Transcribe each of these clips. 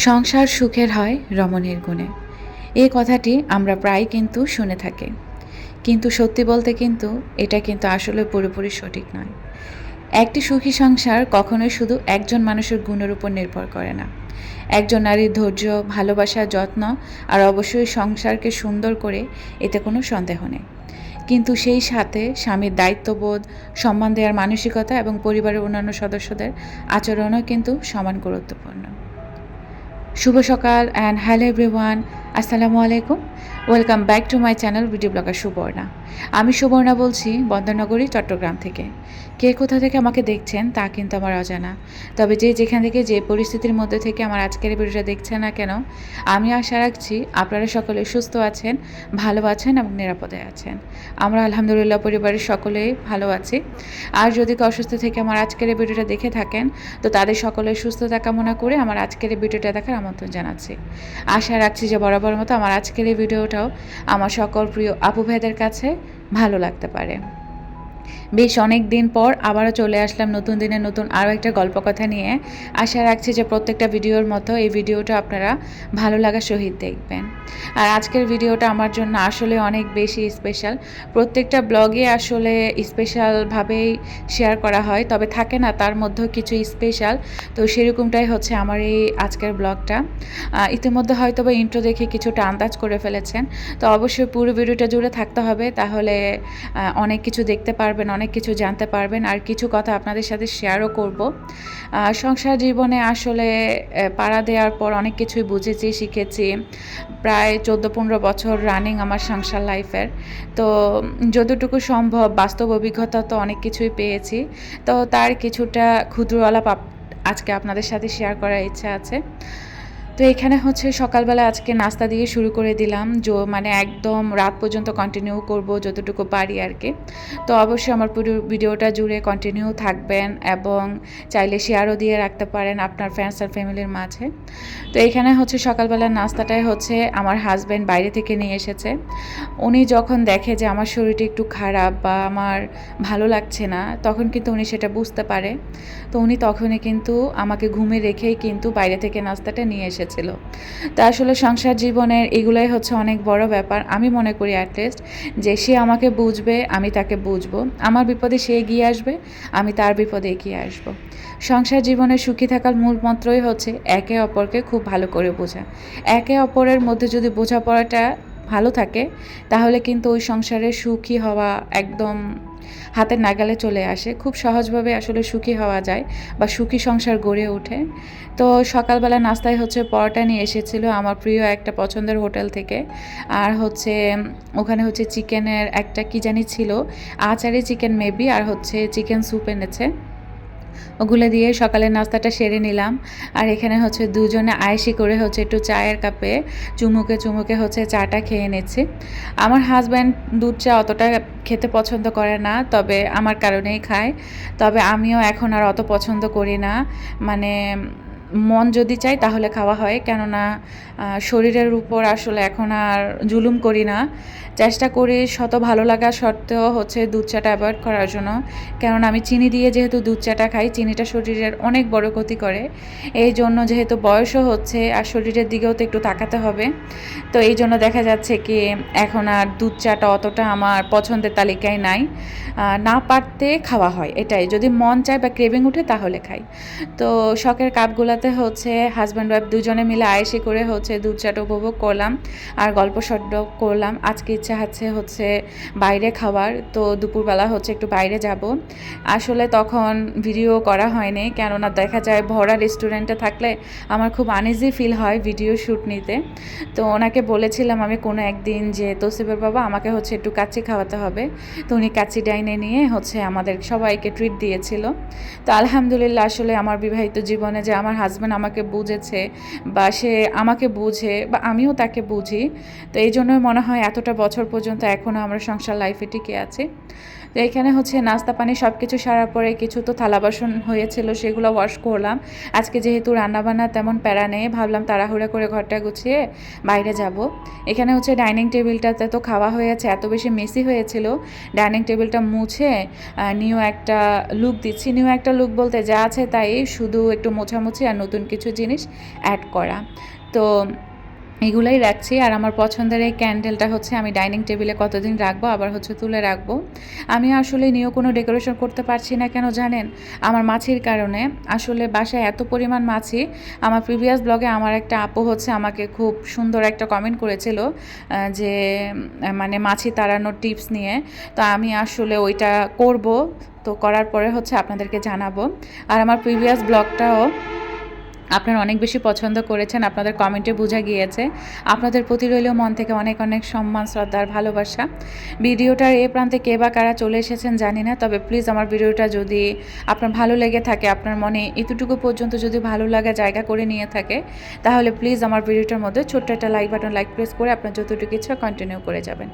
সংসার সুখের হয় রমণীর গুণে, এই কথাটি আমরা প্রায় কিন্তু শুনে থাকি। কিন্তু সত্যি বলতে কিন্তু এটা কিন্তু আসলে পুরোপুরি সঠিক নয়। একটি সুখী সংসার কখনোই শুধু একজন মানুষের গুণের উপর নির্ভর করে না। একজন নারীর ধৈর্য, ভালোবাসা, যত্ন আর অবশ্যই সংসারকে সুন্দর করে, এতে কোনো সন্দেহ নেই। কিন্তু সেই সাথে স্বামীর দায়িত্ববোধ, সম্মান দেওয়ার মানসিকতা এবং পরিবারের অন্যান্য সদস্যদের আচরণও কিন্তু সমান গুরুত্বপূর্ণ। শুভ সকাল অ্যান্ড হ্যালো এভরিওয়ান, আসসালামু আলাইকুম। Welcome back to my channel video blogger Suborna. আমি সুবর্ণা বলছি বন্দরনগরী, চট্টগ্রাম থেকে। কে কোথা থেকে আমাকে দেখছেন তা কিন্তু আমার অজানা, তবে যেখান থেকে যে পরিস্থিতির মধ্যে থেকে আমার আজকের ভিডিওটা দেখছেন না কেন, আমি আশা রাখছি আপনারা সকলে সুস্থ আছেন, ভালো আছেন এবং নিরাপদে আছেন। আমরা আলহামদুলিল্লাহ পরিবারের সকলেই ভালো আছি। আর যদি কেউ অসুস্থ থেকে আমার আজকের ভিডিওটা দেখে থাকেন, তো তাদের সকলের সুস্থতা কামনা করে আমার আজকের ভিডিওটা দেখার আমন্ত্রণ জানাচ্ছি। আশা রাখছি যে বরাবর মতো আমার আজকের এই ভিডিওটাও আমার সকল প্রিয় আপু ভাইদের কাছে ভালো লাগতে পারে। বেশ অনেক দিন পর আবারও চলে আসলাম নতুন দিনে নতুন আরও একটা গল্প কথা নিয়ে। আশা রাখছি যে প্রত্যেকটা ভিডিওর মতো এই ভিডিওটা আপনারা ভালো লাগার সহিত দেখবেন। আর আজকের ভিডিওটা আমার জন্য আসলে অনেক বেশি স্পেশাল। প্রত্যেকটা ব্লগে আসলে স্পেশালভাবেই শেয়ার করা হয়, তবে থাকে না তার মধ্যেও কিছু স্পেশাল। তো সেরকমটাই হচ্ছে আমার এই আজকের ব্লগটা। ইতিমধ্যে হয়তো বা ইন্ট্রো দেখে কিছুটা আন্দাজ করে ফেলেছেন, তো অবশ্যই পুরো ভিডিওটা জুড়ে থাকতে হবে, তাহলে অনেক কিছু দেখতে পারবেন, অনেক কিছু জানতে পারবেন, আর কিছু কথা আপনাদের সাথে শেয়ারও করব। সংসার জীবনে আসলে পাড়া দেওয়ার পর অনেক কিছুই বুঝেছি, শিখেছি। প্রায় 14-15 বছর রানিং আমার সংসার লাইফের, তো যতটুকু সম্ভব বাস্তব অভিজ্ঞতা তো অনেক কিছুই পেয়েছি। তো তার কিছুটা ক্ষুদ্র আলাপ আজকে আপনাদের সাথে শেয়ার করার ইচ্ছা আছে। তো এখানে হচ্ছে সকালবেলা আজকে নাস্তা দিয়ে শুরু করে দিলাম, মানে একদম রাত পর্যন্ত কন্টিনিউ করব যতটুকু পারি আর কি। তো অবশ্যই আমার পুরো ভিডিওটা জুড়ে কন্টিনিউ থাকবেন এবং চাইলে শেয়ারও দিয়ে রাখতে পারেন আপনার ফ্রেন্ডস আর ফ্যামিলির মাঝে। তো এখানে হচ্ছে সকালবেলার নাস্তাটাই হচ্ছে আমার হাজব্যান্ড বাইরে থেকে নিয়ে এসেছে। উনি যখন দেখে যে আমার শরীরটা একটু খারাপ বা আমার ভালো লাগছে না, তখন কিন্তু উনি সেটা বুঝতে পারে। তো উনি তখনই কিন্তু আমাকে ঘুমে রেখেই কিন্তু বাইরে থেকে নাস্তাটা নিয়ে এসেছিল। তা আসলে সংসার জীবনের এগুলাই হচ্ছে অনেক বড় ব্যাপার। আমি মনে করি অ্যাটলিস্ট যে সে আমাকে বুঝবে, আমি তাকে বুঝবো। আমার বিপদে সে এগিয়ে আসবে, আমি তার বিপদে এগিয়ে আসবো। সংসার জীবনে সুখী থাকার মূল মন্ত্রই হচ্ছে একে অপরকে খুব ভালো করে বোঝা। একে অপরের মধ্যে যদি বোঝাপড়াটা ভালো থাকে, তাহলে কিন্তু ওই সংসারে সুখী হওয়া একদম হাতের নাগালে চলে আসে। খুব সহজভাবে আসলে সুখী হওয়া যায় বা সুখী সংসার গড়ে ওঠে। তো সকালবেলা নাস্তায় হচ্ছে পরোটা নিয়ে এসেছিল আমার প্রিয় একটা পছন্দের হোটেল থেকে। আর হচ্ছে ওখানে হচ্ছে চিকেনের একটা কি জানি ছিল, আচারি চিকেন মেবি, আর হচ্ছে চিকেন স্যুপ এনেছে। ওগুলো দিয়ে সকালের নাস্তাটা সেরে নিলাম। আর এখানে হচ্ছে দুজনে আয়েশি করে হচ্ছে একটু চায়ের কাপে চুমুকে হচ্ছে চাটা খেয়ে নিচ্ছি। আমার হাজব্যান্ড দুধ চা অতটা খেতে পছন্দ করে না, তবে আমার কারণেই খায়। তবে আমিও এখন আর অত পছন্দ করি না, মানে মন যদি চাই তাহলে খাওয়া হয়, কেননা শরীরের উপর আসলে এখন আর জুলুম করি না। চেষ্টা করি শত ভালো লাগা সত্ত্বেও হচ্ছে দুধ চাটা অ্যাভয়েড করার জন্য, কেননা আমি চিনি দিয়ে যেহেতু দুধ চাটা খাই, চিনিটা শরীরের অনেক বড় ক্ষতি করে। এই জন্য যেহেতু বয়সও হচ্ছে আর শরীরের দিকেও তো একটু তাকাতে হবে, তো এই জন্য দেখা যাচ্ছে কি এখন আর দুধ চাটা অতটা আমার পছন্দের তালিকায় নাই। না পারতে খাওয়া হয়, এটাই যদি মন চায় বা ক্রেভিং উঠে তাহলে খাই। তো শখের কাপগুলোতে সাথে হচ্ছে হাজব্যান্ড ওয়াইফ দুজনে মিলে আয়েসি করে হচ্ছে দুধ চাট উপভোগ করলাম আর গল্প সড্ড করলাম। আজকে ইচ্ছা হচ্ছে বাইরে খাবার, তো দুপুরবেলা হচ্ছে একটু বাইরে যাব। আসলে তখন ভিডিও করা হয়নি, কেননা দেখা যায় ভরা রেস্টুরেন্টে থাকলে আমার খুব আনইজি ফিল হয় ভিডিও শ্যুট নিতে। তো ওনাকে বলেছিলাম আমি কোনো একদিন যে তৌসিফের বাবা আমাকে হচ্ছে একটু কাচ্চি খাওয়াতে হবে, তো উনি কাচ্চি ডাইনে নিয়ে হচ্ছে আমাদের সবাইকে ট্রিট দিয়েছিল। তো আলহামদুলিল্লাহ, আসলে আমার বিবাহিত জীবনে যে আমার হাজব্যান্ড আমাকে বুঝেছে বা সে আমাকে বুঝে বা আমিও তাকে বুঝি, তো এই জন্যই মনে হয় এতটা বছর পর্যন্ত এখনও আমরা সংসার লাইফে টিকে আছি। তো এখানে হচ্ছে নাস্তা পানি সব কিছু সারার পরে কিছু তো থালা বাসন হয়েছিল, সেগুলো ওয়াশ করলাম। আজকে যেহেতু রান্নাবান্না তেমন প্যারা নেই, ভাবলাম তাড়াহুড়া করে ঘরটা গুছিয়ে বাইরে যাব। এখানে হচ্ছে ডাইনিং টেবিলটাতে তো খাওয়া হয়েছে, এত বেশি মেসি হয়েছিল, ডাইনিং টেবিলটা মুছে নিউ একটা লুক দিচ্ছি। নিউ একটা লুক বলতে যা আছে তাই, শুধু একটু মোছামুছি আর নতুন কিছু জিনিস অ্যাড করা, তো এগুলাই রাখছি। আর আমার পছন্দের এই ক্যান্ডেলটা হচ্ছে আমি ডাইনিং টেবিলে কতদিন রাখবো, আবার হচ্ছে তুলে রাখবো। আমি আসলে নিয়েও কোনো ডেকোরেশন করতে পারছি না, কেন জানেন? আমার মাছির কারণে। আসলে বাসায় এত পরিমাণ মাছি। আমার প্রিভিয়াস ব্লগে আমার একটা আপু হচ্ছে আমাকে খুব সুন্দর একটা কমেন্ট করেছিল যে মানে মাছি তাড়ানোর টিপস নিয়ে, তো আমি আসলে ওইটা করব, তো করার পরে হচ্ছে আপনাদেরকে জানাবো। আর আমার প্রিভিয়াস ব্লগটাও আপনারা অনেক বেশি পছন্দ করেছেন, আপনাদের কমেন্টে বোঝা গিয়েছে। আপনাদের প্রতি রইলেও মন থেকে অনেক অনেক সম্মান, শ্রদ্ধা আর ভালোবাসা। ভিডিওটার এই প্রান্তে কে বা কারা চলে এসেছেন জানি না, তবে প্লিজ আমার ভিডিওটা যদি আপনার ভালো লেগে থাকে, আপনার মনে এতটুকু পর্যন্ত যদি ভালো লাগা জায়গা করে নিয়ে থাকে, তাহলে প্লিজ আমার ভিডিওটার মধ্যে ছোট্ট একটা লাইক বাটন লাইক প্রেস করে আপনার যতটুকু ইচ্ছা কন্টিনিউ করে যাবেন।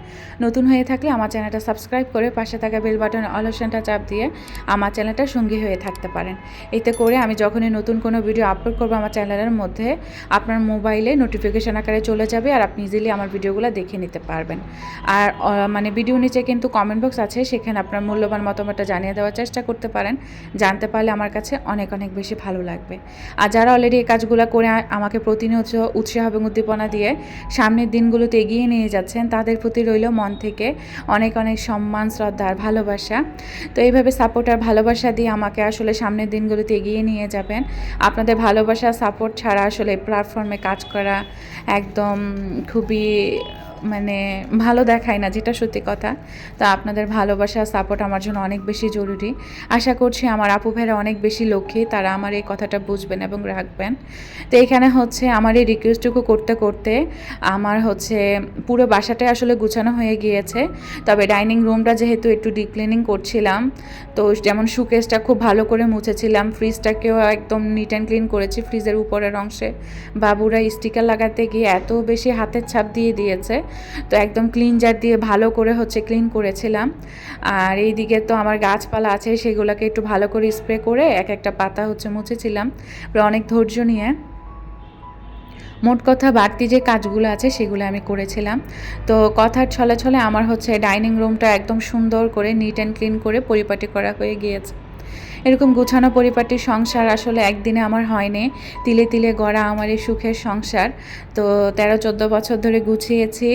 নতুন হয়ে থাকলে আমার চ্যানেলটা সাবস্ক্রাইব করে পাশে থাকা বেল বাটন অল অপশনটা চাপ দিয়ে আমার চ্যানেলটার সঙ্গী হয়ে থাকতে পারেন। এতে করে আমি যখনই নতুন কোনো ভিডিও আপলোড করব আমার চ্যানেলের মধ্যে আপনার মোবাইলে নোটিফিকেশন আকারে চলে যাবে, আর আপনি ইজিলি আমার ভিডিওগুলো দেখে নিতে পারবেন। আর মানে ভিডিও নিচে কিন্তু কমেন্ট বক্স আছে, সেখানে আপনার মূল্যবান মতামতটা জানিয়ে দেওয়ার চেষ্টা করতে পারেন। জানতে পারলে আমার কাছে অনেক অনেক বেশি ভালো লাগবে। আর যারা অলরেডি এই কাজগুলো করে আমাকে প্রতিনিয়ত উৎসাহ এবং উদ্দীপনা দিয়ে সামনের দিনগুলোতে এগিয়ে নিয়ে যাচ্ছেন, তাদের প্রতি রইল মন থেকে অনেক অনেক সম্মান, শ্রদ্ধা আর ভালোবাসা। তো এইভাবে সাপোর্ট আর ভালোবাসা দিয়ে আমাকে আসলে সামনের দিনগুলোতে এগিয়ে নিয়ে যাবেন। আপনাদের ভালোবাসা সাপোর্ট ছাড়া আসলে প্ল্যাটফর্মে কাজ করা একদম খুবই মানে ভালো দেখায় না, যেটা সত্যি কথা। তো আপনাদের ভালোবাসা সাপোর্ট আমার জন্য অনেক বেশি জরুরি। আশা করছি আমার আপু ভাইরা অনেক বেশি লক্ষ্মী, তারা আমার এই কথাটা বুঝবেন এবং রাখবেন। তো এখানে হচ্ছে আমার এই রিকোয়েস্টটুকু করতে করতে আমার হচ্ছে পুরো বাসাটাই আসলে গুছানো হয়ে গিয়েছে। তবে ডাইনিং রুমটা যেহেতু একটু ডিপ ক্লিনিং করছিলাম, তো যেমন শোকেসটা খুব ভালো করে মুছেছিলাম, ফ্রিজটাকেও একদম নিট অ্যান্ড ক্লিন করেছি। ফ্রিজের উপরের অংশে বাবুরা স্টিকার লাগাতে গিয়ে এত বেশি হাতের ছাপ দিয়ে দিয়েছে, তো একদম ক্লিনজার দিয়ে ভালো করে হচ্ছে ক্লিন করেছিলাম। আর এইদিকে তো আমার গাছপালা আছে, সেগুলোকে একটু ভালো করে স্প্রে করে এক একটা পাতা হচ্ছে মুছেছিলাম অনেক ধৈর্য নিয়ে। মোট কথা বাড়তি যে কাজগুলো আছে সেগুলো আমি করেছিলাম। তো কথার ছলে ছলে আমার হচ্ছে ডাইনিং রুমটা একদম সুন্দর করে নিট অ্যান্ড ক্লিন করে পরিপাটি করা হয়ে গিয়েছে। এরকম গোছানো পরিপাটির সংসার আসলে একদিনে আমার হয়নি, তিলে তিলে গড়া আমার এই সুখের সংসার। তো 13-14 বছর ধরে গুছিয়েছি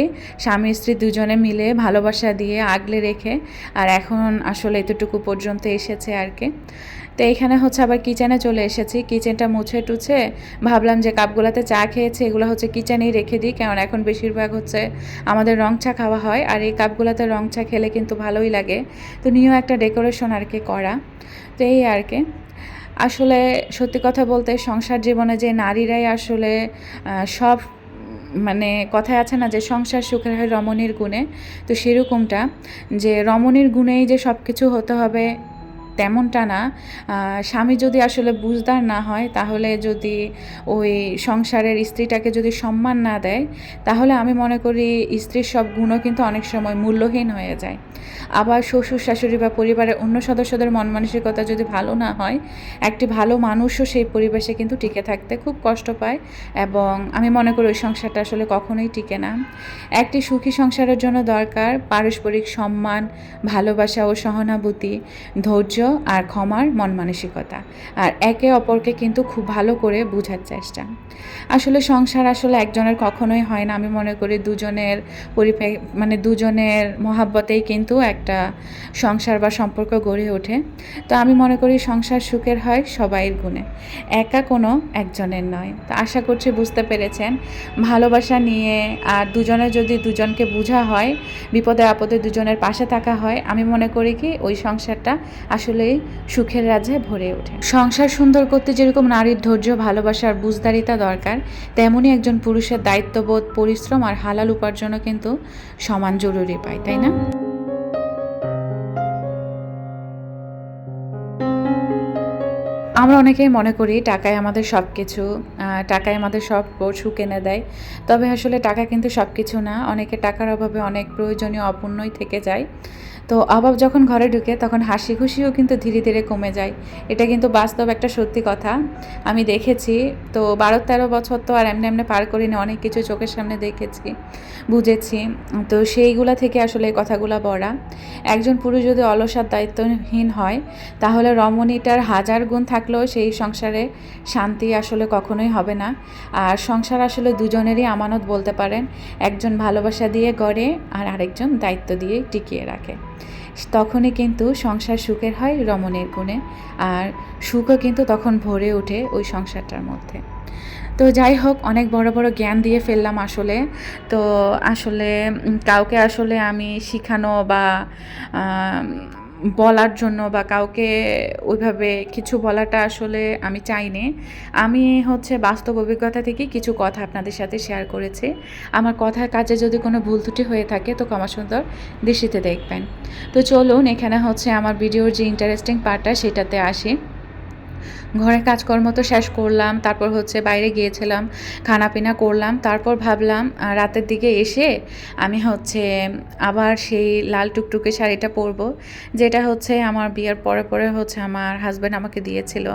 স্বামী স্ত্রী দুজনে মিলে, ভালোবাসা দিয়ে আগলে রেখে, আর এখন আসলে এতটুকু পর্যন্ত এসেছে আর কি। তো এখানে হচ্ছে আবার কিচেনে চলে এসেছি, কিচেনটা মুছে টুছে ভাবলাম যে কাপগুলোতে চা খেয়েছে এগুলো হচ্ছে কিচেনেই রেখে দিই, কারণ এখন বেশিরভাগ হচ্ছে আমাদের রং চা খাওয়া হয়, আর এই কাপগুলোতে রং চা খেলে কিন্তু ভালোই লাগে। তো নিয়েও একটা ডেকোরেশন আর কি করা, তো এই আর কি। আসলে সত্যি কথা বলতে সংসার জীবনে যে নারীরাই আসলে সব, মানে কথায় আছে না যে সংসার সুখের হয় রমণীর গুণে, তো সেরকমটা যে রমণীর গুণেই যে সব কিছু হতে হবে তেমনটা না। স্বামী যদি আসলে বুঝদার না হয়, তাহলে যদি ওই সংসারের স্ত্রীটাকে যদি সম্মান না দেয়, তাহলে আমি মনে করি স্ত্রীর সব গুণও কিন্তু অনেক সময় মূল্যহীন হয়ে যায়। আবার শ্বশুর শাশুড়ি বা পরিবারের অন্য সদস্যদের মন মানসিকতা যদি ভালো না হয়, একটি ভালো মানুষও সেই পরিবেশে কিন্তু টিকে থাকতে খুব কষ্ট পায়, এবং আমি মনে করি ওই সংসারটা আসলে কখনোই টিকে না। একটি সুখী সংসারের জন্য দরকার পারস্পরিক সম্মান, ভালোবাসা ও সহানুভূতি, ধৈর্য আর ক্ষমার মন মানসিকতা, আর একে অপরকে কিন্তু খুব ভালো করে বোঝার চেষ্টা। আসলে সংসার আসলে একজনের কখনোই হয় না। আমি মনে করি দুজনের মানে দুজনের মহাব্বতেই কিন্তু একটা সংসার বা সম্পর্ক গড়ে ওঠে। তো আমি মনে করি সংসার সুখের হয় সবাইয়ের গুণে, একা কোনো একজনের নয়। তো আশা করছি বুঝতে পেরেছেন। ভালোবাসা নিয়ে আর দুজনে যদি দুজনকে বোঝা হয়, বিপদে আপদে দুজনের পাশে থাকা হয়, আমি মনে করি কি ওই সংসারটা আসলেই সুখের রাজ্যে ভরে ওঠে। সংসার সুন্দর করতে যেরকম নারীর ধৈর্য, ভালোবাসা আর বুঝদারিতা দরকার, তেমনই একজন পুরুষের দায়িত্ববোধ, পরিশ্রম আর হালাল উপার্জনও কিন্তু সমান জরুরি পায়, তাই না? আমরা অনেকেই মনে করি টাকাই আমাদের সব কিছু, টাকাই আমাদের সব সুখ এনে দেয়। তবে আসলে টাকা কিন্তু সব কিছু না। অনেকে টাকার অভাবে অনেক প্রয়োজনীয় অপূর্ণই থেকে যায়। তো অভাব যখন ঘরে ঢুকে তখন হাসি খুশিও কিন্তু ধীরে ধীরে কমে যায়। এটা কিন্তু বাস্তব একটা সত্যি কথা। আমি দেখেছি। তো 12-13 বছর তো আর এমনি এমনি পার করিনি, অনেক কিছু চোখের সামনে দেখেছি, বুঝেছি। তো সেইগুলা থেকে আসলে এই কথাগুলা বলা। একজন পুরুষ যদি অলস আর দায়িত্বহীন হয়, তাহলে রমণীটার হাজার গুণ থাকলেও সেই সংসারে শান্তি আসলে কখনোই হবে না। আর সংসার আসলে দুজনেরই আমানত বলতে পারেন। একজন ভালোবাসা দিয়ে গড়ে আর আরেকজন দায়িত্ব দিয়ে টিকিয়ে রাখে। তখনই কিন্তু সংসার সুখের হয় রমণীর গুণে, আর সুখও কিন্তু তখন ভরে ওঠে ওই সংসারটার মধ্যে। তো যাই হোক, অনেক বড় বড় জ্ঞান দিয়ে ফেললাম আসলে। তো আসলে কাউকে আসলে আমি শিখানো বা বলার জন্য বা কাউকে ওইভাবে কিছু বলাটা আসলে আমি চাইনি। আমি হচ্ছে বাস্তব অভিজ্ঞতা থেকে কিছু কথা আপনাদের সাথে শেয়ার করেছি। আমার কথার কাজে যদি কোনো ভুল ত্রুটি হয়ে থাকে তো ক্ষমা সুন্দর দৃষ্টিতে দেখবেন। তো চলুন এখানে হচ্ছে আমার ভিডিওর যে ইন্টারেস্টিং পার্টটা সেটাতে আসি। ঘরের কাজকর্ম তো শেষ করলাম, তারপর হচ্ছে বাইরে গিয়েছিলাম, খানাপিনা করলাম, তারপর ভাবলাম রাতের দিকে এসে আমি হচ্ছে আবার সেই লাল টুকটুকে শাড়িটা পরবো, যেটা হচ্ছে আমার বিয়ের পরে পরে হচ্ছে আমার হাজব্যান্ড আমাকে দিয়েছিল।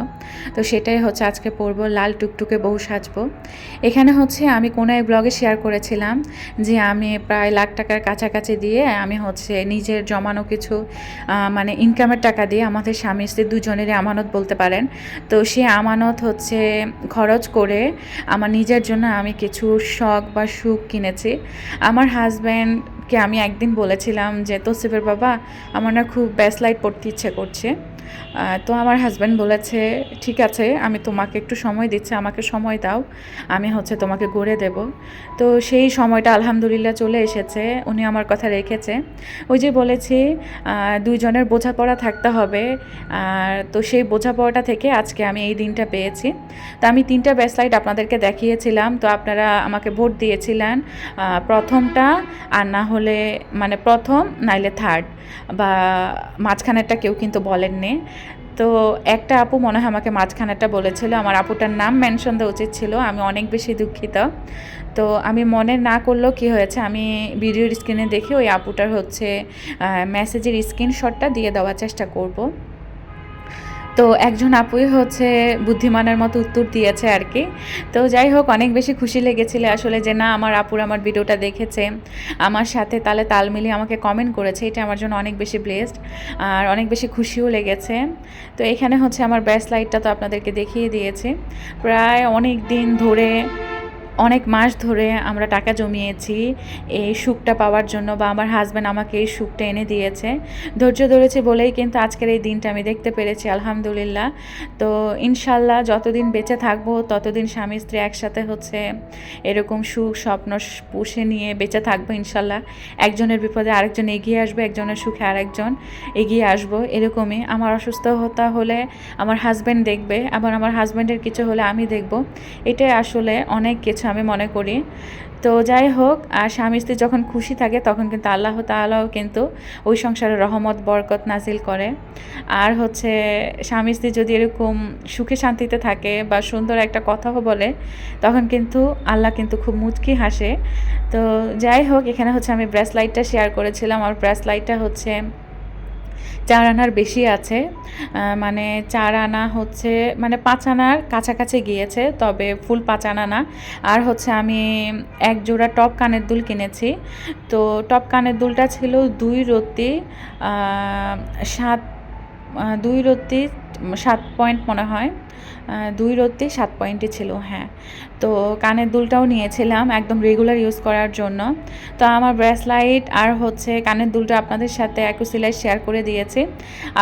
তো সেটাই হচ্ছে আজকে পরবো, লাল টুকটুকে বউ সাজবো। এখানে হচ্ছে আমি কোনো এক ব্লগে শেয়ার করেছিলাম যে আমি প্রায় লাখ টাকার কাছাকাছি দিয়ে আমি হচ্ছে নিজের জমানো কিছু মানে ইনকামের টাকা দিয়ে আমাদের স্বামী স্ত্রী দুজনেরই আমানত বলতে পারেন। তো সে আমানত হচ্ছে খরচ করে আমার নিজের জন্য আমি কিছু শখ বা সুখ কিনেছি। আমার হাজব্যান্ডকে আমি একদিন বলেছিলাম যে তোসিফের বাবা, আমার না খুব বেস্ট লাইট পড়তে ইচ্ছে করছে। তো আমার হাজব্যান্ড বলেছে ঠিক আছে, আমি তোমাকে একটু সময় দিচ্ছি, আমাকে সময় দাও, আমি হচ্ছে তোমাকে গড়ে দেব। তো সেই সময়টা আলহামদুলিল্লাহ চলে এসেছে, উনি আমার কথা রেখেছে। ওই যে বলেছি দুইজনের বোঝাপড়া থাকতে হবে, আর তো সেই বোঝাপড়াটা থেকে আজকে আমি এই দিনটা পেয়েছি। তো আমি 3টা বেস্ট লাইট আপনাদেরকে দেখিয়েছিলাম, তো আপনারা আমাকে ভোট দিয়েছিলেন প্রথমটা, আর না হলে মানে প্রথম নাইলে থার্ড, বা মাঝখানেরটা কেউ কিন্তু বলেননি। তো একটা আপু মনে হয় আমাকে মাঝখানেরটা বলেছিল, আমার আপুটার নাম মেনশন দেওয়া উচিত ছিল, আমি অনেক বেশি দুঃখিত। তো আমি মনে না করলেও কী হয়েছে, আমি ভিডিওর স্ক্রিনে দেখে ওই আপুটার হচ্ছে মেসেজের স্ক্রিনশটটা দিয়ে দেওয়ার চেষ্টা করব। তো একজন আপুই হচ্ছে বুদ্ধিমানের মতো উত্তর দিয়েছে আর কি। তো যাই হোক, অনেক বেশি খুশি লেগেছিল আসলে যে না, আমার আপুর আমার ভিডিওটা দেখেছে, আমার সাথে তালে তাল মিলিয়ে আমাকে কমেন্ট করেছে, এটা আমার জন্য অনেক বেশি ব্লেসড আর অনেক বেশি খুশিও লেগেছে। তো এখানে হচ্ছে আমার ব্যাস লাইটটা তো আপনাদেরকে দেখিয়ে দিয়েছে। প্রায় অনেক দিন ধরে, অনেক মাস ধরে আমরা টাকা জমিয়েছি এই সুখটা পাওয়ার জন্য, বা আমার হাজব্যান্ড আমাকে এই সুখটা এনে দিয়েছে। ধৈর্য ধরেছি বলেই কিন্তু আজকের এই দিনটা আমি দেখতে পেরেছি, আলহামদুলিল্লাহ। তো ইনশাল্লাহ যতদিন বেঁচে থাকবো ততদিন স্বামী স্ত্রী একসাথে হচ্ছে এরকম সুখ স্বপ্ন পুষে নিয়ে বেঁচে থাকবো ইনশাল্লাহ। একজনের বিপদে আরেকজন এগিয়ে আসবে, একজনের সুখে আরেকজন এগিয়ে আসবো, এরকমই। আমার অসুস্থতা হলে আমার হাজব্যান্ড দেখবে, আবার আমার হাজব্যান্ডের কিছু হলে আমি দেখব। এটাই আসলে অনেক কিছু আমি মনে করি। তো যাই হোক, আর স্বামী স্ত্রী যখন খুশি থাকে তখন কিন্তু আল্লাহ তাআলাও কিন্তু ওই সংসারে রহমত বরকত নাজিল করে। আর হচ্ছে স্বামী স্ত্রী যদি এরকম সুখে শান্তিতে থাকে বা সুন্দর একটা কথাও বলে, তখন কিন্তু আল্লাহ কিন্তু খুব মুচকি হাসে। তো যাই হোক, এখানে হচ্ছে আমি ব্রেসলাইটটা শেয়ার করেছিলাম। আর ব্রেসলাইটটা হচ্ছে 4 আনার বেশি আছে, মানে 4 আনা হচ্ছে মানে 5 আনার কাছাকাছি গিয়েছে, তবে ফুল 5 আনা না। আর হচ্ছে আমি এক জোড়া টপ কানের দুল কিনেছি। তো টপ কানের দুলটা ছিল 2 রতি 7 2 রত্তি 7 পয়েন্ট মনে হয়, 2 রত্তি 7 পয়েন্টই ছিল, হ্যাঁ। তো কানের দুলটাও নিয়েছিলাম একদম রেগুলার ইউজ করার জন্য। তো আমার ব্রেসলাইট আর হচ্ছে কানের দুলটা আপনাদের সাথে অ্যাকুসিলাইজ শেয়ার করে দিয়েছি।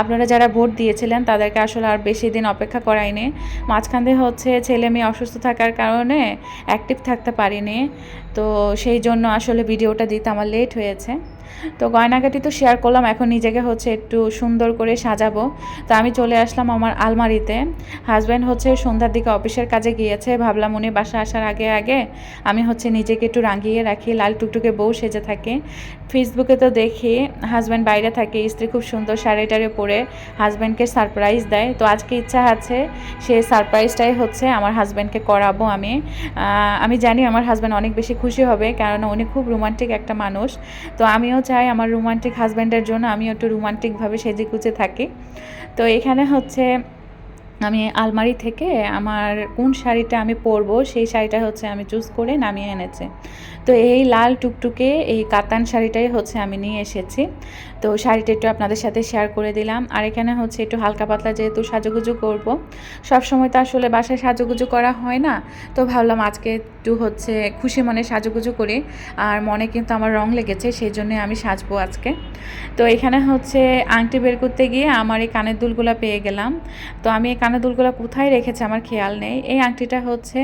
আপনারা যারা ভোট দিয়েছিলেন তাদেরকে আসলে আর বেশি দিন অপেক্ষা করাইনি। মাঝখান দিয়ে হচ্ছে ছেলে মেয়ে অসুস্থ থাকার কারণে অ্যাক্টিভ থাকতে পারিনি। তো সেই জন্য আসলে ভিডিওটা দিতে আমার লেট হয়েছে। তো গয়নাগাটি তো শেয়ার করলাম, এখন নিজেকে হচ্ছে একটু সুন্দর করে সাজাবো। তো আমি চলে আসলাম আমার আলমারিতে। হাজব্যান্ড হচ্ছে সন্ধ্যার দিকে অফিসের কাজে গিয়েছে, ভাবলাম উনি বাসা আসার আগে আগে আমি হচ্ছে নিজেকে একটু রাঙিয়ে রাখি, লাল টুকটুকে বউ সেজে থাকে। ফেসবুকে তো দেখি হাজব্যান্ড বাইরে থাকে, স্ত্রী খুব সুন্দর শাড়ি টাড়ি পরে হাজব্যান্ডকে সারপ্রাইজ দেয়। তো আজকে ইচ্ছা আছে সেই সারপ্রাইজটাই হচ্ছে আমার হাজব্যান্ডকে করাবো আমি। আমি জানি আমার হাজব্যান্ড অনেক বেশি খুশি হবে, কারণ উনি খুব রোমান্টিক একটা মানুষ। তো আমিও চাই আমার রোমান্টিক হাজব্যান্ডের জন্য আমিও একটু রোমান্টিকভাবে সেজেগুজে থাকি। তো এখানে হচ্ছে আমি আলমারি থেকে আমার কোন শাড়িটা আমি পরবো সেই শাড়িটা হচ্ছে আমি চুজ করে নামিয়ে এনেছি। তো এই লাল টুকটুকে এই কাতান শাড়িটাই হচ্ছে আমি নিয়ে এসেছি। তো শাড়িটা একটু আপনাদের সাথে শেয়ার করে দিলাম। আর এখানে হচ্ছে একটু হালকা পাতলা যেহেতু সাজুগুজু করব, সব সময় তো আসলে বাসায় সাজুগুজু করা হয় না। তো ভাবলাম আজকে একটু হচ্ছে খুশি মনে সাজুগুজু করি। আর মনে কিন্তু আমার রং লেগেছে, সেই জন্য আমি সাজবো আজকে। তো এখানে হচ্ছে আংটি বের করতে গিয়ে আমার এই কানের দুলগুলো পেয়ে গেলাম। তো আমি এই কানের দুলগুলো কোথায় রেখেছি আমার খেয়াল নেই। এই আংটিটা হচ্ছে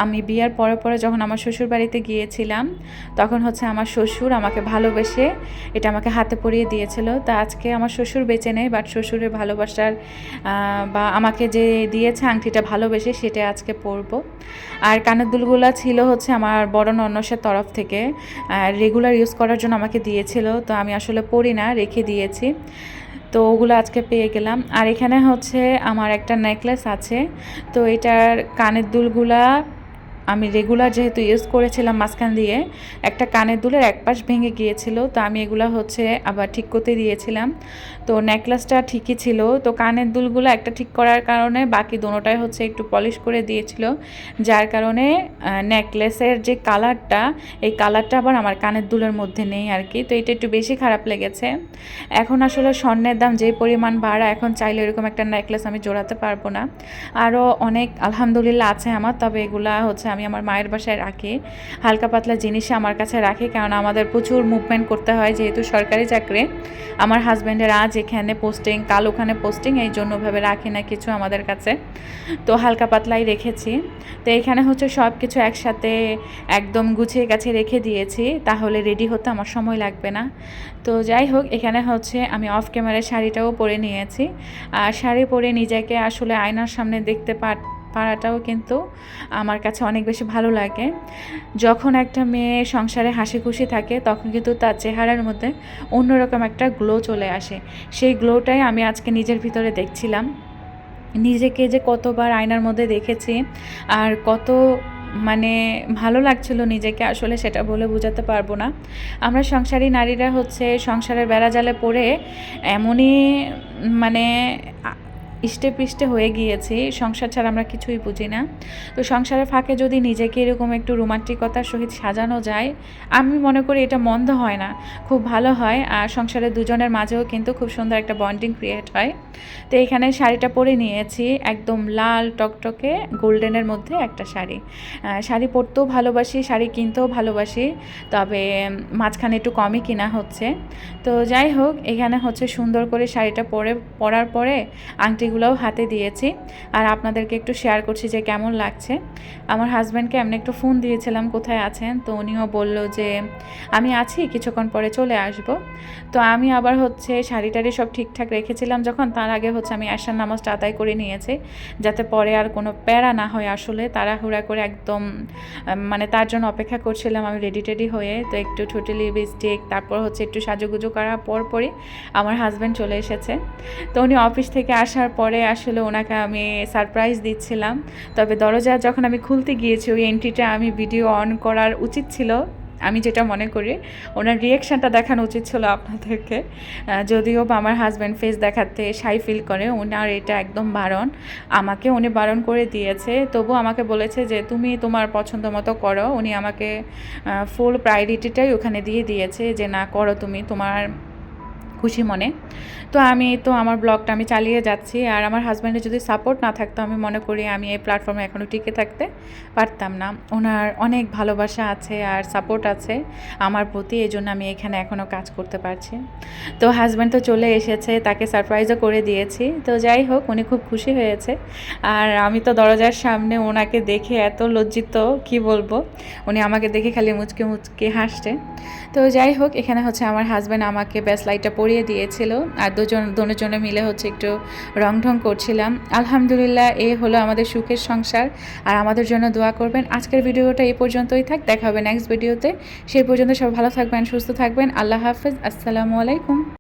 আমি বিয়ার পরে পরে যখন আমার শ্বশুর বাড়িতে গিয়েছিলাম তখন হচ্ছে আমার শ্বশুর আমাকে ভালোবেসে এটা আমাকে হাতে পরিয়ে দিয়েছিল। তা আজকে আমার শ্বশুর বেঁচে নেই, বাট শ্বশুরের ভালোবাসার বা আমাকে যে দিয়েছে আংটিটা ভালোবেসে সেটা আজকে পরবো। আর কানের দুলগুলো ছিল হচ্ছে আমার বড় ননসের তরফ থেকে, রেগুলার ইউজ করার জন্য আমাকে দিয়েছিল। তো আমি আসলে পরি না, রেখে দিয়েছি। তো ওগুলো আজকে পেয়ে গেলাম। আর এখানে হচ্ছে আমার একটা নেকলেস আছে। তো এটার কানের দুলগুলা আমি রেগুলার যেহেতু ইউজ করেছিলাম, মাঝখান দিয়ে একটা কানের দুলের এক পাশ ভেঙে গিয়েছিল। তো আমি এগুলো হচ্ছে আবার ঠিক করতে দিয়েছিলাম। তো নেকলেসটা ঠিকই ছিল। তো কানের দুলগুলো একটা ঠিক করার কারণে বাকি দোনোটাই হচ্ছে একটু পলিশ করে দিয়েছিল, যার কারণে নেকলেসের যে কালারটা, এই কালারটা আবার আমার কানের দুলের মধ্যে নেই আর কি। তো এটা একটু বেশি খারাপ লেগেছে। এখন আসলে স্বর্ণের দাম যে পরিমাণ বাড়া, এখন চাইলে এরকম একটা নেকলেস আমি জোড়াতে পারবো না। আরও অনেক আলহামদুলিল্লাহ আছে আমার, তবে এগুলা হচ্ছে আমি আমার মায়ের বাসায় রাখি। হালকা পাতলা জিনিসে আমার কাছে রাখি, কারণ আমাদের প্রচুর মুভমেন্ট করতে হয় যেহেতু সরকারি চাকরি। আমার হাজব্যান্ডের আজ এখানে পোস্টিং, কাল ওখানে পোস্টিং, এই জন্য ভাবে রাখি না কিছু আমাদের কাছে। তো হালকা পাতলাই রেখেছি। তো এখানে হচ্ছে সব কিছু একসাথে একদম গুছিয়ে গাছে রেখে দিয়েছি, তাহলে রেডি হতে আমার সময় লাগবে না। তো যাই হোক, এখানে হচ্ছে আমি অফ ক্যামেরায় শাড়িটাও পরে নিয়েছি। আর শাড়ি পরে নিজেকে আসলে আয়নার সামনে দেখতে পারাটাও কিন্তু আমার কাছে অনেক বেশি ভালো লাগে। যখন একটা মেয়ে সংসারে হাসি খুশি থাকে তখন কিন্তু তার চেহারার মধ্যে অন্যরকম একটা গ্লো চলে আসে। সেই গ্লোটাই আমি আজকে নিজের ভিতরে দেখছিলাম। নিজেকে যে কতবার আয়নার মধ্যে দেখেছি আর কত মানে ভালো লাগছিল নিজেকে, আসলে সেটা বলে বোঝাতে পারবো না। আমরা সংসারী নারীরা হচ্ছে সংসারের বেড়াজালে পড়ে এমনই মানে ইষ্টে পিষ্টে হয়ে গিয়েছি, সংসার ছাড়া আমরা কিছুই বুঝি না। তো সংসারের ফাঁকে যদি নিজেকে এরকম একটু রোমান্টিকতার সহিত সাজানো যায়, আমি মনে করি এটা মন্দ হয় না, খুব ভালো হয়। আর সংসারের দুজনের মাঝেও কিন্তু খুব সুন্দর একটা বন্ডিং ক্রিয়েট হয়। তো এখানে শাড়িটা পরে নিয়েছি, একদম লাল টকটকে গোল্ডেনের মধ্যে একটা শাড়ি। শাড়ি পরতেও ভালোবাসি, শাড়ি কিনতেও ভালোবাসি, তবে মাঝখানে একটু কমই কিনা হচ্ছে। তো যাই হোক, এখানে হচ্ছে সুন্দর করে শাড়িটা পরার পরে আংটিগুলোও হাতে দিয়েছি। আর আপনাদেরকে একটু শেয়ার করছি যে কেমন লাগছে। আমার হাজব্যান্ডকে এমনি একটু ফোন দিয়েছিলাম কোথায় আছেন, তো উনিও বলল যে আমি আছি, কিছুক্ষণ পরে চলে আসব। তো আমি আবার হচ্ছে শাড়ি টাড়ি সব ঠিকঠাক রেখেছিলাম যখন, তার আগে হচ্ছে আমি আশার নামাজটা আদায় করে নিয়েছি, যাতে পরে আর কোনো প্যারা না হয়। আসলে তাড়াহুড়া করে একদম মানে তার জন্য অপেক্ষা করছিলাম আমি রেডি টেডি হয়ে। তো একটু ঠোঁটে লিপস্টিক, তারপর হচ্ছে একটু সাজুগুজু করার পরই আমার হাজব্যান্ড চলে এসেছে। তো উনি অফিস থেকে আসার পরে আসলে ওনাকে আমি সারপ্রাইজ দিচ্ছিলাম। তবে দরজা যখন আমি খুলতে গিয়েছি ওই এন্ট্রিটা আমি ভিডিও অন করার উচিত ছিল, আমি যেটা মনে করি। ওনার রিয়াকশানটা দেখানো উচিত ছিল আপনাদেরকে, যদিও বা আমার হাজব্যান্ড ফেস দেখাতে শাই ফিল করে, ওনার এটা একদম বারণ। আমাকে উনি বারণ করে দিয়েছে, তবু আমাকে বলেছে যে তুমি তোমার পছন্দ মতো করো। উনি আমাকে ফুল প্রায়োরিটিটাই ওখানে দিয়ে দিয়েছে যে না করো, তুমি তোমার খুশি মনে। তো আমি তো আমার ব্লগটা আমি চালিয়ে যাচ্ছি। আর আমার হাসব্যান্ডের যদি সাপোর্ট না থাকতো আমি মনে করি আমি এই প্ল্যাটফর্মে এখনও টিকে থাকতে পারতাম না। উনার অনেক ভালোবাসা আছে আর সাপোর্ট আছে আমার প্রতি, এজন্য আমি এখানে এখনও কাজ করতে পারছি। তো হাসব্যান্ড তো চলে এসেছে, তাকে সারপ্রাইজও করে দিয়েছি। তো যাই হোক, উনি খুব খুশি হয়েছে। আর আমি তো দরজার সামনে ওনাকে দেখে এত লজ্জিত, কি বলবো। উনি আমাকে দেখে খালি মুচকে মুচকে হাসছে। তো যাই হোক, এখানে হচ্ছে আমার হাসব্যান্ড আমাকে ব্যাস লাইটটা পরিয়ে দিয়েছিল আর দুজনে মিলে হচ্ছে একটু রং ঢং করছিলাম। আলহামদুলিল্লাহ, এই হলো আমাদের সুখের সংসার। আর আমাদের জন্য দোয়া করবেন। আজকের ভিডিওটা এই পর্যন্তই থাক, দেখা হবে নেক্সট ভিডিওতে। সেই পর্যন্ত সব ভালো থাকবেন, সুস্থ থাকবেন। আল্লাহ হাফেজ, আসসালামু আলাইকুম।